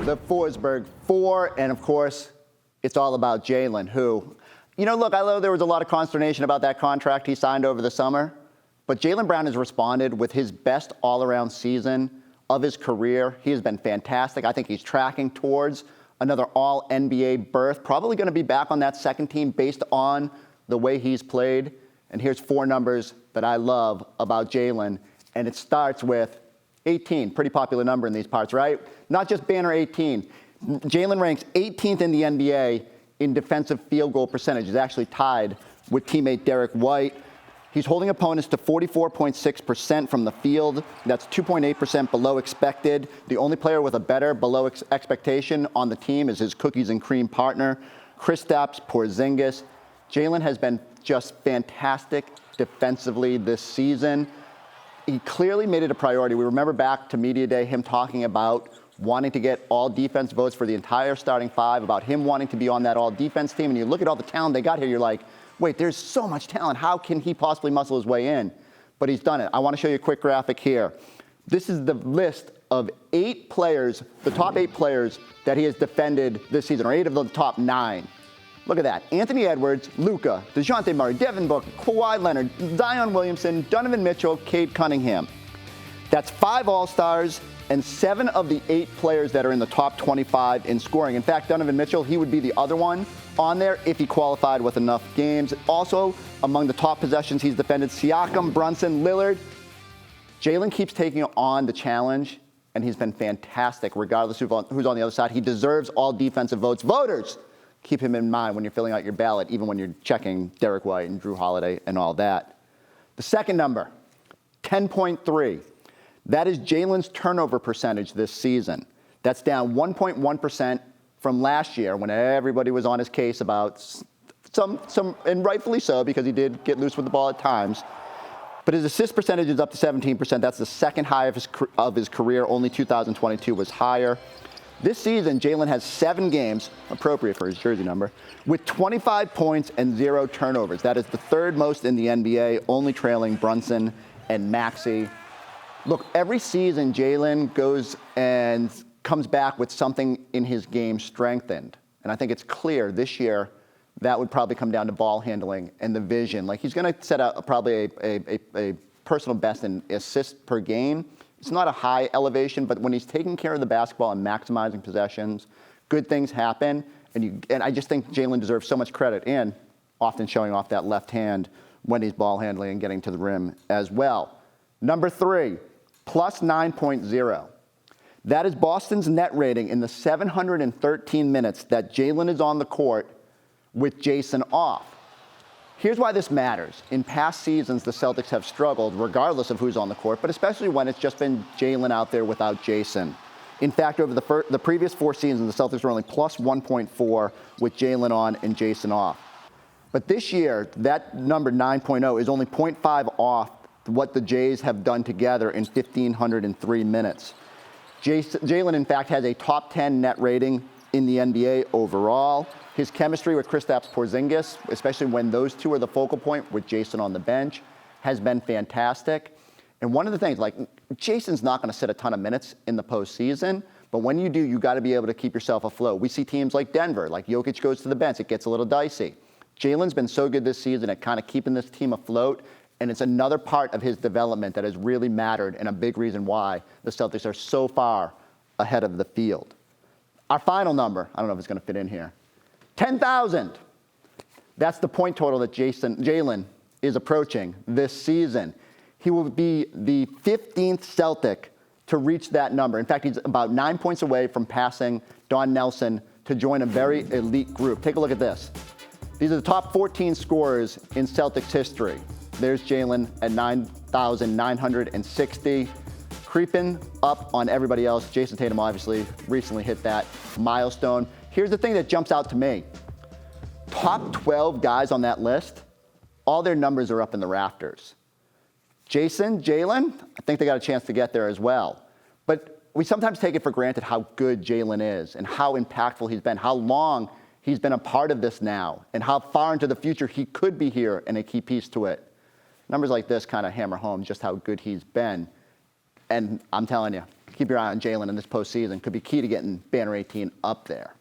the Forsberg 4, and of course, it's all about Jaylen, who, look, I know there was a lot of consternation about that contract he signed over the summer, but Jaylen Brown has responded with his best all-around season of his career. He has been fantastic. I think he's tracking towards another all-NBA berth, probably going to be back on that second team based on the way he's played. And here's 4 numbers that I love about Jaylen, and it starts with 18, pretty popular number in these parts, right? Not just banner 18. Jaylen ranks 18th in the NBA in defensive field goal percentage. He's actually tied with teammate Derek White. He's holding opponents to 44.6% from the field. That's 2.8% below expected. The only player with a better below expectation on the team is his cookies and cream partner, Kristaps Porzingis. Jaylen has been just fantastic defensively this season. He clearly made it a priority. We remember back to Media Day, him talking about wanting to get all defense votes for the entire starting 5, about him wanting to be on that all defense team. And you look at all the talent they got here, you're like, wait, there's so much talent. How can he possibly muscle his way in? But he's done it. I want to show you a quick graphic here. This is the list of 8 players, the top 8 players that he has defended this season, or 8 of the top 9. Look at that. Anthony Edwards, Luka, DeJounte Murray, Devin Booker, Kawhi Leonard, Zion Williamson, Donovan Mitchell, Cade Cunningham. That's 5 All-Stars and 7 of the 8 players that are in the top 25 in scoring. In fact, Donovan Mitchell, he would be the other one on there if he qualified with enough games. Also, among the top possessions he's defended, Siakam, Brunson, Lillard. Jaylen keeps taking on the challenge, and he's been fantastic regardless of who's on the other side. He deserves all defensive votes. Voters, keep him in mind when you're filling out your ballot, even when you're checking Derek White and Drew Holiday and all that. The second number, 10.3. That is Jaylen's turnover percentage this season. That's down 1.1% from last year when everybody was on his case about some, and rightfully so because he did get loose with the ball at times. But his assist percentage is up to 17%. That's the second high of his career. Only 2022 was higher. This season, Jaylen has 7 games, appropriate for his jersey number, with 25 points and 0 turnovers. That is the 3rd most in the NBA, only trailing Brunson and Maxey. Look, every season, Jaylen goes and comes back with something in his game strengthened. And I think it's clear this year that would probably come down to ball handling and the vision. Like, he's going to set out probably a personal best in assists per game. It's not a high elevation, but when he's taking care of the basketball and maximizing possessions, good things happen. And I just think Jaylen deserves so much credit, and often showing off that left hand when he's ball handling and getting to the rim as well. Number 3, plus 9.0. That is Boston's net rating in the 713 minutes that Jaylen is on the court with Jason off. Here's why this matters. In past seasons, the Celtics have struggled, regardless of who's on the court, but especially when it's just been Jaylen out there without Jason. In fact, over the previous 4 seasons, the Celtics were only plus 1.4 with Jaylen on and Jason off. But this year, that number 9.0 is only 0.5 off what the Jays have done together in 1,503 minutes. Jaylen, in fact, has a top 10 net rating in the NBA overall. His chemistry with Kristaps Porzingis, especially when those two are the focal point with Jason on the bench, has been fantastic. And one of the things, like, Jason's not going to sit a ton of minutes in the postseason, but when you do, you got to be able to keep yourself afloat. We see teams like Denver, like Jokic goes to the bench, it gets a little dicey. Jaylen's been so good this season at kind of keeping this team afloat, and it's another part of his development that has really mattered and a big reason why the Celtics are so far ahead of the field. Our final number, I don't know if it's going to fit in here, 10,000. That's the point total that Jaylen is approaching this season. He will be the 15th Celtic to reach that number. In fact, he's about 9 points away from passing Don Nelson to join a very elite group. Take a look at this. These are the top 14 scorers in Celtics history. There's Jaylen at 9,960. Creeping up on everybody else. Jason Tatum obviously recently hit that milestone. Here's the thing that jumps out to me. Top 12 guys on that list, all their numbers are up in the rafters. Jaylen, I think they got a chance to get there as well. But we sometimes take it for granted how good Jaylen is and how impactful he's been, how long he's been a part of this now, and how far into the future he could be here and a key piece to it. Numbers like this kind of hammer home just how good he's been. And I'm telling you, keep your eye on Jaylen in this postseason. Could be key to getting banner 18 up there.